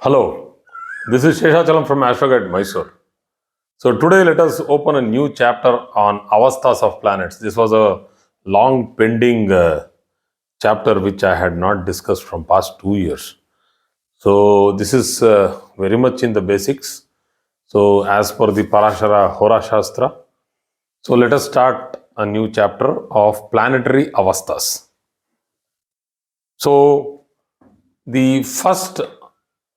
Hello, this is Sheshachalam from Astroguide Mysore. So today let us open a new chapter on Avasthas of planets. This was a long pending chapter which I had not discussed from past 2 years. So this is very much in the basics. So as per the Parasara Hora Shastra, so let us start a new chapter of planetary Avasthas. So the first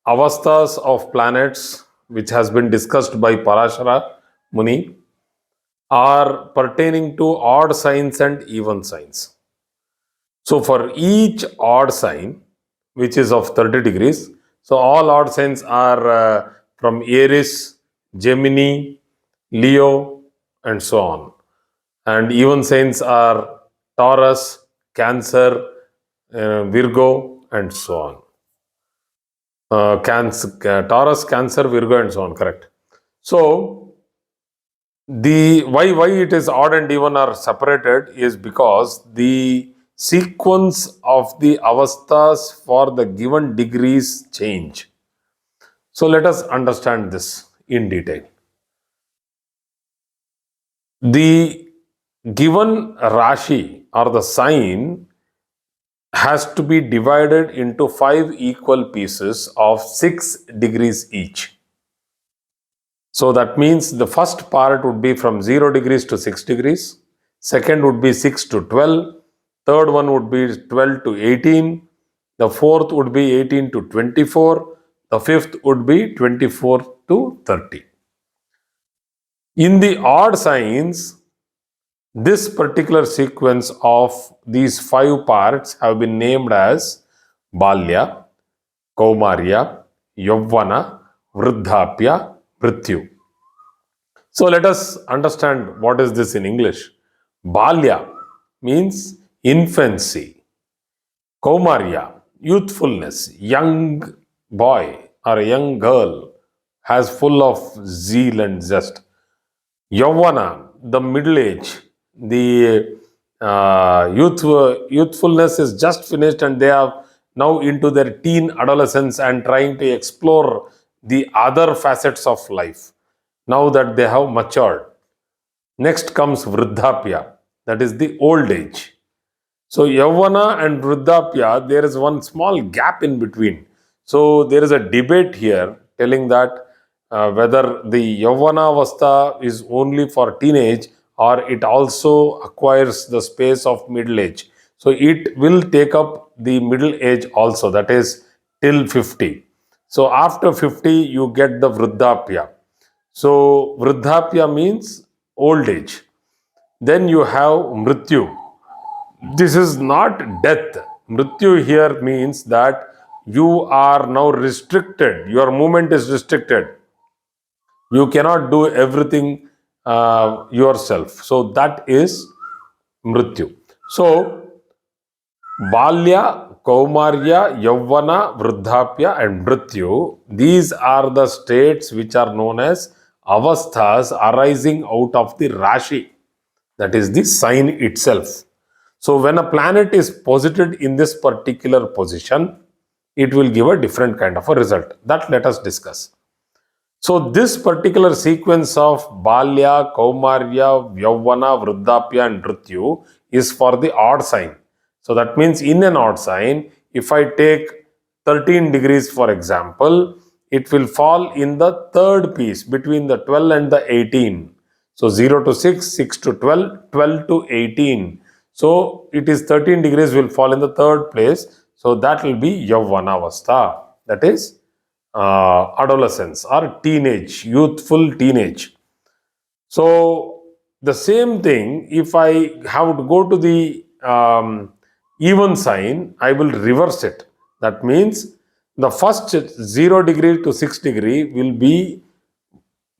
Avasthas of planets, which has been discussed by Parasara Muni, are pertaining to odd signs and even signs. So, for each odd sign, which is of 30 degrees, so all odd signs are from Aries, Gemini, Leo, and so on. And even signs are Taurus, Cancer, Virgo, and so on. Taurus, Cancer, Virgo, and so on. Correct. So the why it is odd and even are separated is because the sequence of the avasthas for the given degrees change. So let us understand this in detail. The given rashi or the sign has to be divided into 5 equal pieces of 6 degrees each. So that means the first part would be from 0 degrees to 6 degrees, second would be 6 to 12, third one would be 12 to 18, the fourth would be 18 to 24, the fifth would be 24 to 30. In the odd signs, this particular sequence of these 5 parts have been named as Balya, Kaumarya, Yavvana, Vridhapya, Mrityu. So let us understand what is this in English. Balya means infancy. Kaumarya, youthfulness, young boy or a young girl has full of zeal and zest. Yavana, the middle age, the youthfulness is just finished and they are now into their teen adolescence and trying to explore the other facets of life now that they have matured. Next comes Vridhapya, that is the old age. So Yavana and Vridhapya, there is one small gap in between. So there is a debate here telling that whether the Yavana Avastha is only for teenage or it also acquires the space of middle age. So it will take up the middle age also, that is till 50. So after 50, you get the Vridhapya. So Vridhapya means old age. Then you have Mrityu. This is not death. Mrityu here means that you are now restricted. Your movement is restricted. You cannot do everything yourself. So that is Mrityu. So Balya, Kaumarya, Yavvana, Vridhapya and Mrityu, these are the states which are known as avasthas arising out of the Rashi, that is the sign itself. So when a planet is posited in this particular position, it will give a different kind of a result. That let us discuss. So this particular sequence of Balya, Kaumarya, Yavvana, Vridhapya and Mrityu is for the odd sign. So that means in an odd sign, if I take 13 degrees for example, it will fall in the third piece between the 12 and the 18. So 0 to 6, 6 to 12, 12 to 18. So it is 13 degrees will fall in the third place. So that will be Yavvana Avastha. That is adolescence or teenage, youthful teenage. So the same thing, if I have to go to the even sign, I will reverse it. That means the first 0 degree to 6 degree will be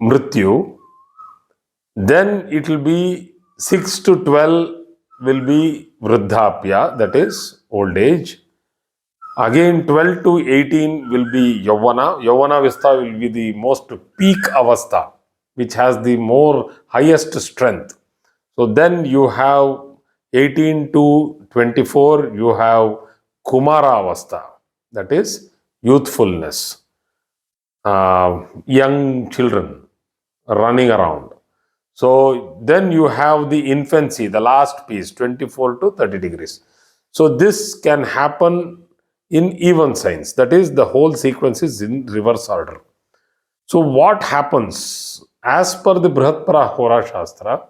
Mrityu. Then it will be 6 to 12 will be Vridhapya, that is old age. Again 12 to 18 will be Yavvana. Yavvana Avastha will be the most peak Avastha, which has the more highest strength. So then you have 18 to 24, you have Kumara Avastha, that is youthfulness. young children running around. So then you have the infancy, the last piece, 24 to 30 degrees. So this can happen in even signs. That is, the whole sequence is in reverse order. So what happens? As per the Brihat Hora Shastra,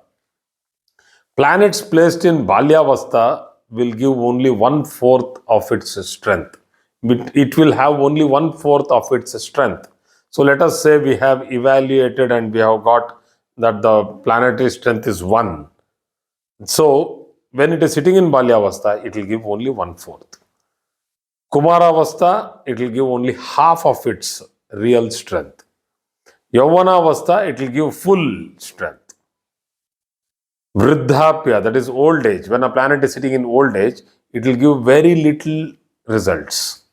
planets placed in Balyavastha will give only one fourth of its strength. It will have only one fourth of its strength. So let us say we have evaluated and we have got that the planetary strength is 1. So when it is sitting in Balyavastha, it will give only one fourth. Kumara Avastha, it will give only half of its real strength. Yavana Avastha, it will give full strength. Vridhapya, that is old age. When a planet is sitting in old age, it will give very little results.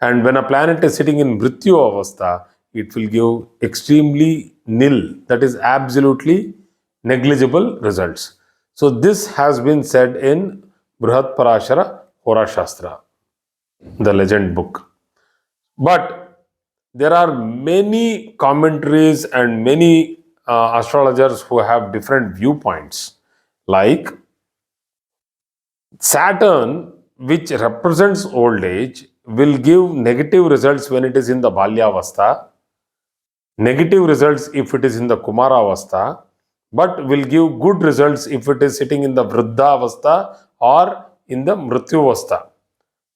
And when a planet is sitting in Mrityu Avastha, it will give extremely nil, that is absolutely negligible results. So this has been said in Brihat Parasara Hora Shastra, the legend book. But there are many commentaries and many astrologers who have different viewpoints. Like Saturn, which represents old age, will give negative results when it is in the Balyavastha, negative results if it is in the Kumara Avastha, but will give good results if it is sitting in the Vridha Avastha or in the Mrityu Avastha.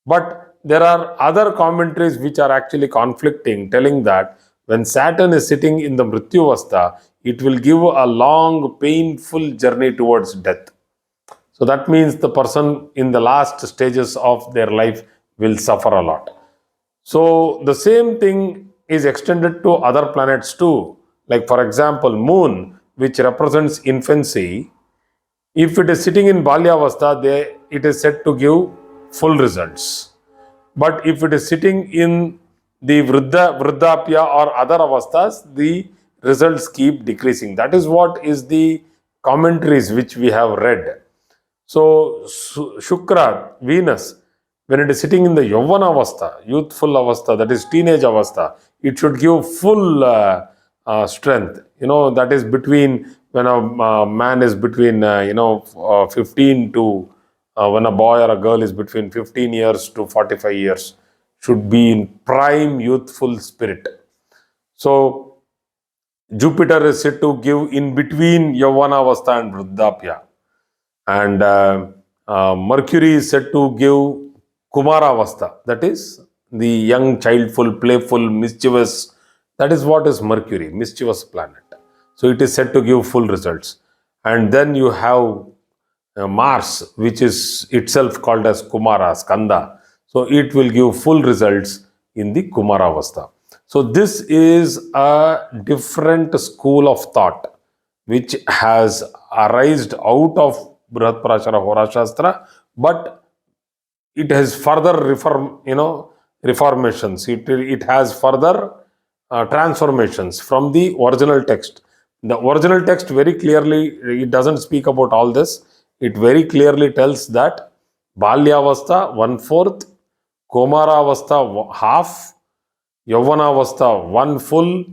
But there are other commentaries which are actually conflicting, telling that when Saturn is sitting in the Mrityu Avastha, it will give a long, painful journey towards death. So that means the person in the last stages of their life will suffer a lot. So the same thing is extended to other planets too. Like for example, Moon, which represents infancy, if it is sitting in Balyavastha, it is said to give full results. But if it is sitting in the Vridhapya or other avasthas, the results keep decreasing. That is what is the commentaries which we have read. So Shukra, Venus, when it is sitting in the Yavana Avastha, youthful Avastha, that is teenage Avastha, it should give full strength. That is between when a man is between 15 to when a boy or a girl is between 15 years to 45 years, should be in prime youthful spirit. So Jupiter is said to give in between Yavana Avastha and Vridhapya. And Mercury is said to give Kumara Avastha, that is the young, childful, playful, mischievous. That is what is Mercury, mischievous planet. So it is said to give full results. And then you have Mars, which is itself called as Kumara, Skanda. So it will give full results in the Kumara Avastha. So this is a different school of thought which has arisen out of Brihat Parashara Hora Shastra, but it has further reformations. It has further transformations from the original text. The original text very clearly, it doesn't speak about all this. It very clearly tells that Balyavastha 1/4, Komaravastha half, Yavanavastha 1 full,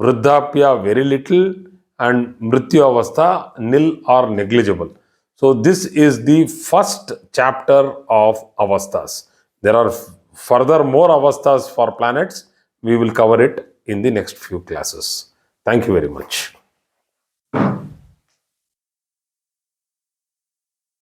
Vridhapya very little, and Mrityu Avastha nil or negligible. So this is the first chapter of Avasthas. There are further more Avasthas for planets. We will cover it in the next few classes. Thank you very much.